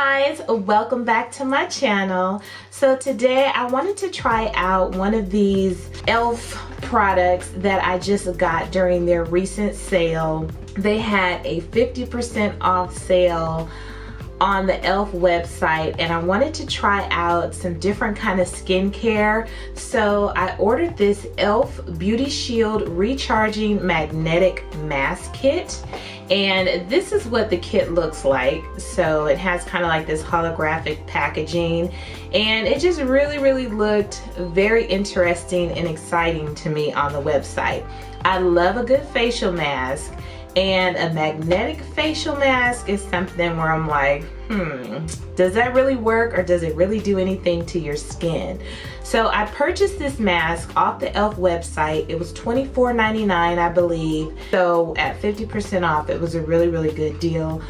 guys, welcome back to my channel. So today I wanted to try out one of these e.l.f. products that I just got during their recent sale. They had a 50% off sale on the e.l.f. website, and I wanted to try out some different kind of skincare. So I ordered this e.l.f. Beauty Shield Recharging Magnetic Mask Kit, and this is what the kit looks like. So it has kind of like this holographic packaging, and it just really looked very interesting and exciting to me on the website. I love a good facial mask, and a magnetic facial mask is something where I'm like, does that really work, or does it really do anything to your skin? So I purchased this mask off the e.l.f. website. It was $24.99, I believe. So at 50% off, it was a really good deal.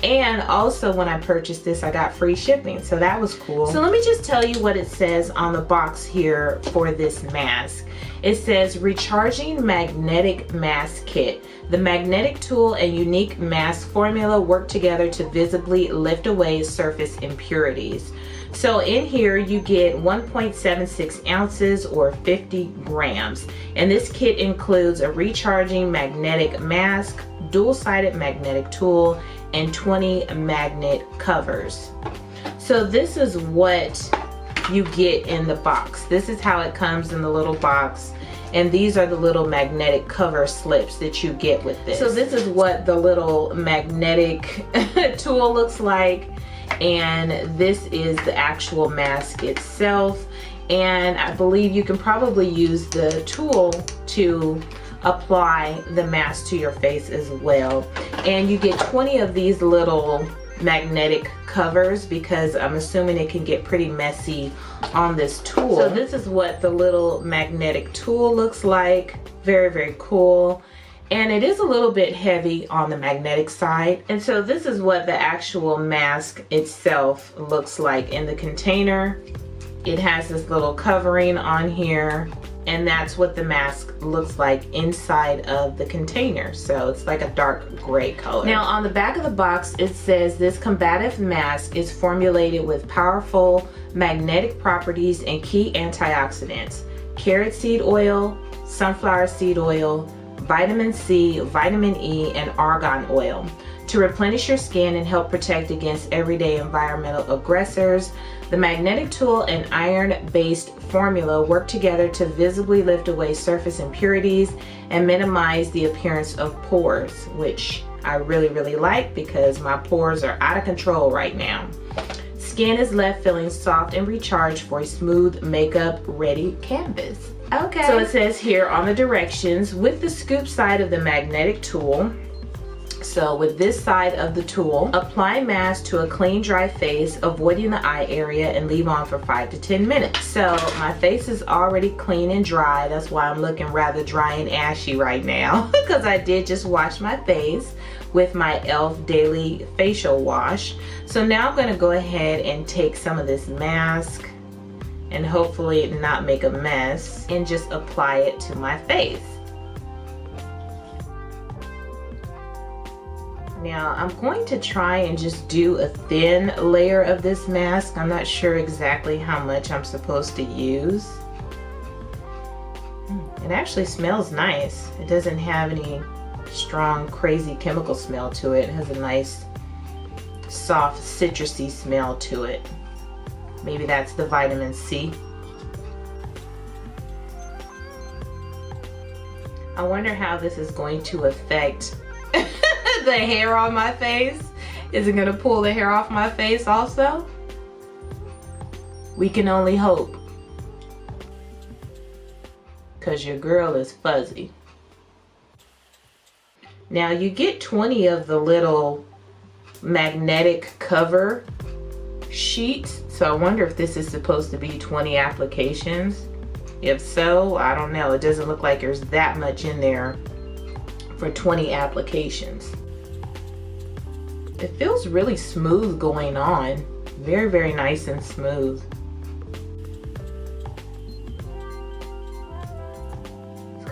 And also when I purchased this, I got free shipping, so that was cool. So let me just tell you what it says on the box here for this mask. It says Recharging Magnetic Mask Kit. The magnetic tool and unique mask formula work together to visibly lift away surface impurities. So in here you get 1.76 ounces or 50 grams. And this kit includes a recharging magnetic mask, dual-sided magnetic tool, and 20 magnet covers. So this is what you get in the box. This is how it comes in the little box. And these are the little magnetic cover slips that you get with this. So this is what the little magnetic tool looks like. And this is the actual mask itself. And I believe you can probably use the tool to apply the mask to your face as well. And you get 20 of these little magnetic covers because I'm assuming it can get pretty messy on this tool. So this is what the little magnetic tool looks like. Very cool. And it is a little bit heavy on the magnetic side. And so this is what the actual mask itself looks like in the container. It has this little covering on here, and that's what the mask looks like inside of the container. So it's like a dark gray color. Now on the back of the box it says this combative mask is formulated with powerful magnetic properties and key antioxidants: carrot seed oil, sunflower seed oil, vitamin C, vitamin E, and argan oil to replenish your skin and help protect against everyday environmental aggressors. The magnetic tool and iron-based formula work together to visibly lift away surface impurities and minimize the appearance of pores, which I really like because my pores are out of control right now. Skin is left feeling soft and recharged for a smooth makeup ready canvas. Okay. So it says here on the directions, with the scoop side of the magnetic tool. So with this side of the tool, apply mask to a clean, dry face, avoiding the eye area, and leave on for 5 to 10 minutes. So my face is already clean and dry. That's why I'm looking rather dry and ashy right now because I did just wash my face with my e.l.f. Daily Facial Wash. So now I'm going to go ahead and take some of this mask and hopefully not make a mess and just apply it to my face. Now I'm going to try and just do a thin layer of this mask. I'm not sure exactly how much I'm supposed to use. It actually smells nice. It doesn't have any strong, crazy chemical smell to it. It has a nice, soft, citrusy smell to it. Maybe that's the vitamin C. I wonder how this is going to affect the hair on my face. Is it gonna pull the hair off my face also? We can only hope, because your girl is fuzzy. Now you get 20 of the little magnetic cover sheets, so I wonder if this is supposed to be 20 applications. If so, I don't know. It doesn't look like there's that much in there for 20 applications. It feels really smooth going on. Very nice and smooth. It's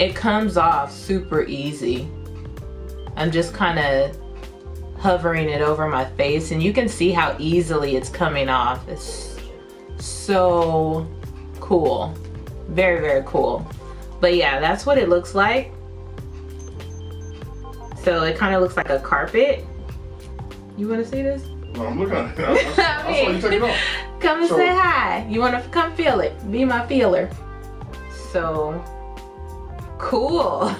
it comes off super easy. I'm just kind of hovering it over my face and you can see how easily it's coming off. It's so cool. Very, very cool. But yeah, that's what it looks like. So it kind of looks like a carpet. You want to see this? No, I'm looking at it. I saw you take it off. Come and say hi. You want to come feel it? Be my feeler. So cool.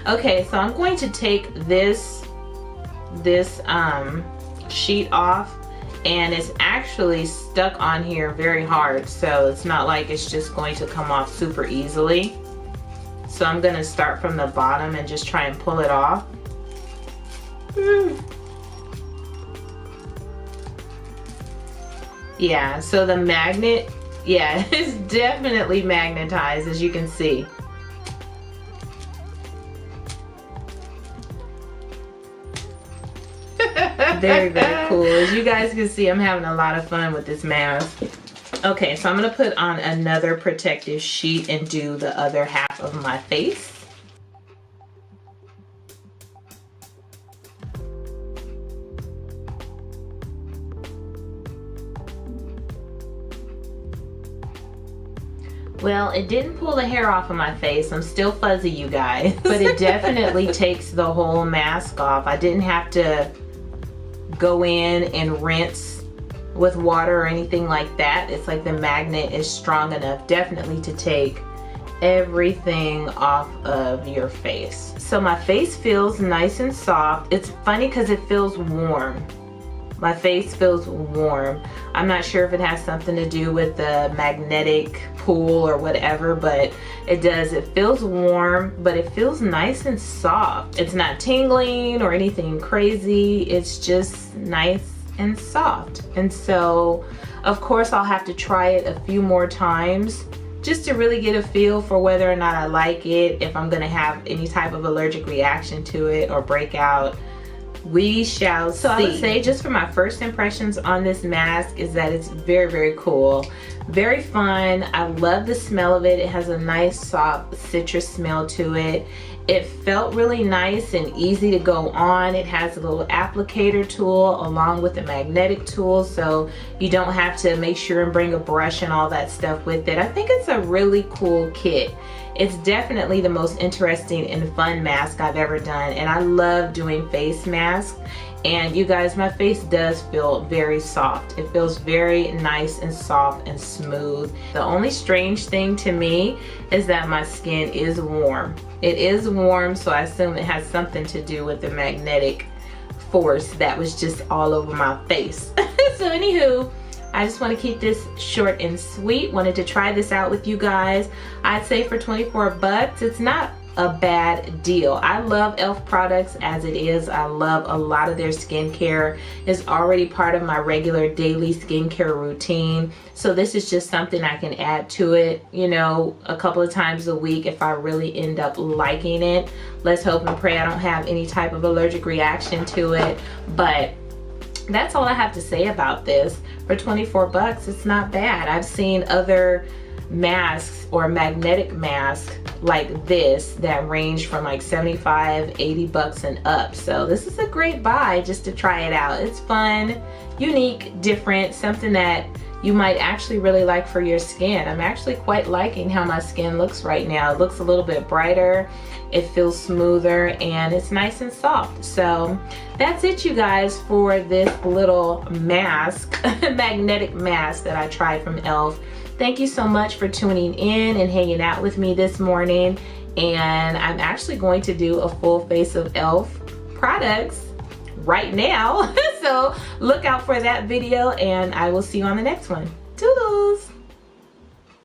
Okay, so I'm going to take this sheet off, and it's actually stuck on here very hard, so it's not like it's just going to come off super easily. So I'm going to start from the bottom and just try and pull it off. Yeah, so the magnet, yeah, it's definitely magnetized, as you can see. Very, very cool. As you guys can see, I'm having a lot of fun with this mask. Okay, so I'm gonna put on another protective sheet and do the other half of my face. Well, it didn't pull the hair off of my face. I'm still fuzzy, you guys. But it definitely takes the whole mask off. I didn't have to go in and rinse with water or anything like that. It's like the magnet is strong enough definitely to take everything off of your face. So my face feels nice and soft. It's funny because it feels warm. My face feels warm. I'm not sure if it has something to do with the magnetic pull or whatever, but it does. It feels warm, but it feels nice and soft. It's not tingling or anything crazy. It's just nice and soft. And so, of course, I'll have to try it a few more times just to really get a feel for whether or not I like it, if I'm gonna have any type of allergic reaction to it or breakout. We shall see. So I would say, just for my first impressions on this mask, is that it's very, very cool. Very fun. I love the smell of it. It has a nice soft citrus smell to it. It felt really nice and easy to go on. It has a little applicator tool along with the magnetic tool, so you don't have to make sure and bring a brush and all that stuff with it. I think it's a really cool kit. It's definitely the most interesting and fun mask I've ever done, and I love doing face masks. And you guys, my face does feel very soft. It feels very nice and soft and smooth. The only strange thing to me is that my skin is warm. It is warm, so I assume it has something to do with the magnetic force that was just all over my face. So anywho, I just want to keep this short and sweet. Wanted to try this out with you guys. I'd say for 24 bucks, it's not a bad deal. I love e.l.f. products as it is. I love a lot of their skincare. It's already part of my regular daily skincare routine. So this is just something I can add to it, you know, a couple of times a week if I really end up liking it. Let's hope and pray I don't have any type of allergic reaction to it. But that's all I have to say about this. For 24 bucks, it's not bad. I've seen other masks or magnetic masks like this that range from like 75, 80 bucks and up. So this is a great buy just to try it out. It's fun, unique, different, something that you might actually really like for your skin. I'm actually quite liking how my skin looks right now. It looks a little bit brighter, it feels smoother, and it's nice and soft. So that's it, you guys, for this little mask, magnetic mask that I tried from e.l.f. Thank you so much for tuning in and hanging out with me this morning. And I'm actually going to do a full face of e.l.f. products right now. So look out for that video, and I will see you on the next one.